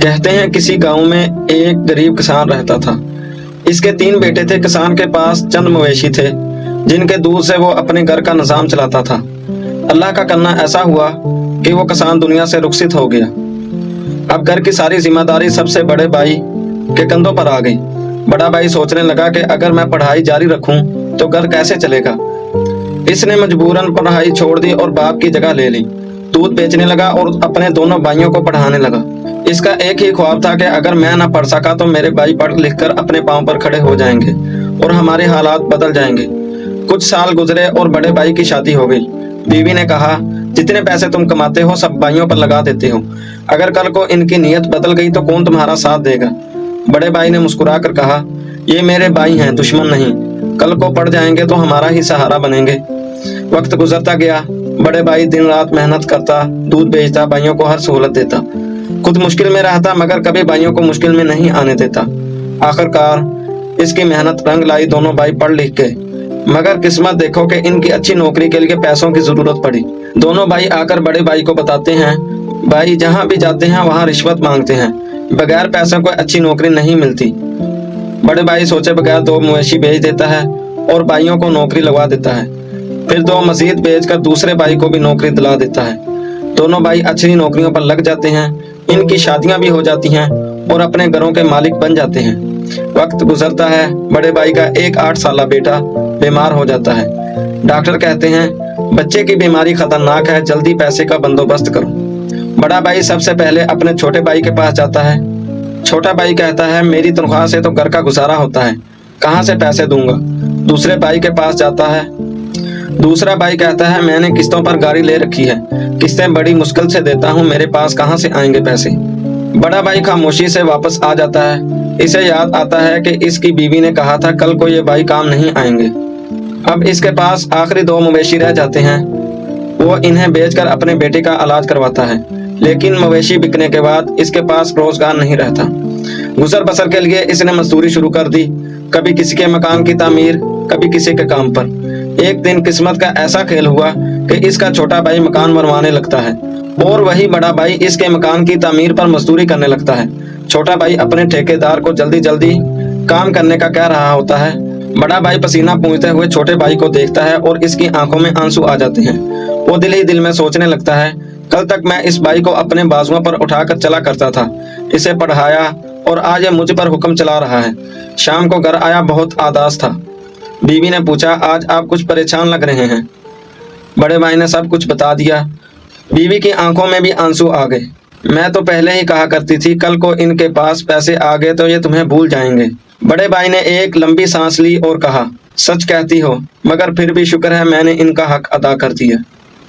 کہتے ہیں کسی گاؤں میں ایک غریب کسان رہتا تھا۔ اس کے 3 بیٹے تھے۔ کسان کے پاس چند مویشی تھے جن کے دودھ سے وہ اپنے گھر کا نظام چلاتا تھا۔ اللہ کا کرنا ایسا ہوا کہ وہ کسان دنیا سے رخصت ہو گیا۔ اب گھر کی ساری ذمہ داری سب سے بڑے بھائی کے کندھوں پر آ گئی۔ بڑا بھائی سوچنے لگا کہ اگر میں پڑھائی جاری رکھوں تو گھر کیسے چلے گا۔ اس نے مجبوراً پڑھائی چھوڑ دی اور باپ کی جگہ لے لی۔ دودھ بیچنے لگا اور اپنے دونوں بھائیوں کو پڑھانے لگا۔ اس کا ایک ہی خواب تھا کہ اگر میں نہ پڑھ سکا تو میرے بھائی پڑھ لکھ کر اپنے پاؤں پر کھڑے ہو جائیں گے اور ہمارے حالات بدل جائیں گے۔ کچھ سال گزرے اور بڑے بھائی کی شادی ہو گئی۔ بیوی نے کہا، جتنے پیسے تم کماتے ہو سب بھائیوں پر لگا دیتے ہو، اگر کل کو ان کی نیت بدل گئی تو کون تمہارا ساتھ دے گا؟ بڑے بھائی نے مسکرا کر کہا، یہ میرے بھائی ہیں، دشمن نہیں، کل کو پڑھ جائیں گے تو ہمارا ہی سہارا بنیں گے۔ وقت گزرتا گیا۔ بڑے بھائی دن رات محنت کرتا، دودھ بیچتا، بھائیوں کو ہر سہولت دیتا، خود مشکل میں رہتا مگر کبھی بھائیوں کو مشکل میں نہیں آنے دیتا۔ آخر کار اس کی محنت رنگ لائی، دونوں بھائی پڑھ لکھ گئے۔ مگر قسمت دیکھو کہ ان کی اچھی نوکری کے لیے پیسوں کی ضرورت پڑی۔ دونوں بھائی آ کر بڑے بھائی کو بتاتے ہیں، بھائی جہاں بھی جاتے ہیں وہاں رشوت مانگتے ہیں، بغیر پیسوں کوئی اچھی نوکری نہیں ملتی۔ بڑے بھائی سوچے بغیر 2 مویشی بیچ دیتا ہے اور بھائیوں کو نوکری لگوا دیتا ہے، پھر 2 مزید بیچ کر دوسرے بھائی کو بھی نوکری دلا دیتا ہے۔ دونوں بھائی اچھی نوکریوں پر لگ جاتے ہیں، ان کی شادیاں بھی ہو جاتی ہیں اور اپنے گھروں کے مالک بن جاتے ہیں۔ وقت گزرتا ہے۔ بڑے بھائی کا ایک 8 سالہ بیٹا بیمار ہو جاتا ہے۔ ڈاکٹر کہتے ہیں، بچے کی بیماری خطرناک ہے، جلدی پیسے کا بندوبست کرو۔ بڑا بھائی سب سے پہلے اپنے چھوٹے بھائی کے پاس جاتا ہے۔ چھوٹا بھائی کہتا ہے، میری تنخواہ سے تو گھر کا گزارا ہوتا ہے، کہاں سے پیسے دوں گا؟ دوسرے بھائی کے پاس جاتا ہے۔ دوسرا بھائی کہتا ہے، میں نے قسطوں پر گاڑی لے رکھی ہے، قسطیں بڑی مشکل سے دیتا ہوں، میرے پاس کہاں سے آئیں گے پیسے؟ بڑا بھائی خاموشی سے واپس آ جاتا ہے۔ اسے یاد آتا ہے کہ اس کی بیوی نے کہا تھا کل کو یہ بھائی کام نہیں آئیں گے۔ اب اس کے پاس آخری 2 مویشی رہ جاتے ہیں۔ وہ انہیں بیچ کر اپنے بیٹے کا علاج کرواتا ہے، لیکن مویشی بکنے کے بعد اس کے پاس روزگار نہیں رہتا۔ گزر بسر کے لیے اس نے مزدوری شروع کر دی، کبھی کسی کے مکان کی تعمیر، کبھی کسی کے کام پر۔ ایک دن قسمت کا ایسا کھیل ہوا کہ اس کا چھوٹا بھائی مکان بنوانے لگتا ہے اور وہی بڑا بھائی اس کے مکان کی تعمیر پر مزدوری کرنے لگتا ہے۔ چھوٹا بھائی اپنے ٹھیکیدار کو جلدی جلدی کام کرنے کا کہہ رہا ہوتا ہے۔ بڑا بھائی پسینہ پوچھتے ہوئے چھوٹے بھائی کو دیکھتا ہے اور اس کی آنکھوں میں آنسو آ جاتے ہیں۔ وہ دل ہی دل میں سوچنے لگتا ہے، کل تک میں اس بھائی کو اپنے بازوؤں پر اٹھا کر چلا کرتا تھا، اسے پڑھایا اور آج یہ مجھ پر حکم چلا رہا ہے۔ شام کو گھر آیا، بہت اداس تھا۔ بیوی نے پوچھا، آج آپ کچھ پریشان لگ رہے ہیں؟ بڑے بھائی نے سب کچھ بتا دیا۔ بیوی کی آنکھوں میں بھی آنسو آ گئے۔ میں تو پہلے ہی کہا کرتی تھی کل کو ان کے پاس پیسے آ گئے تو یہ تمہیں بھول جائیں گے۔ بڑے بھائی نے ایک لمبی سانس لی اور کہا، سچ کہتی ہو، مگر پھر بھی شکر ہے میں نے ان کا حق ادا کر دیا۔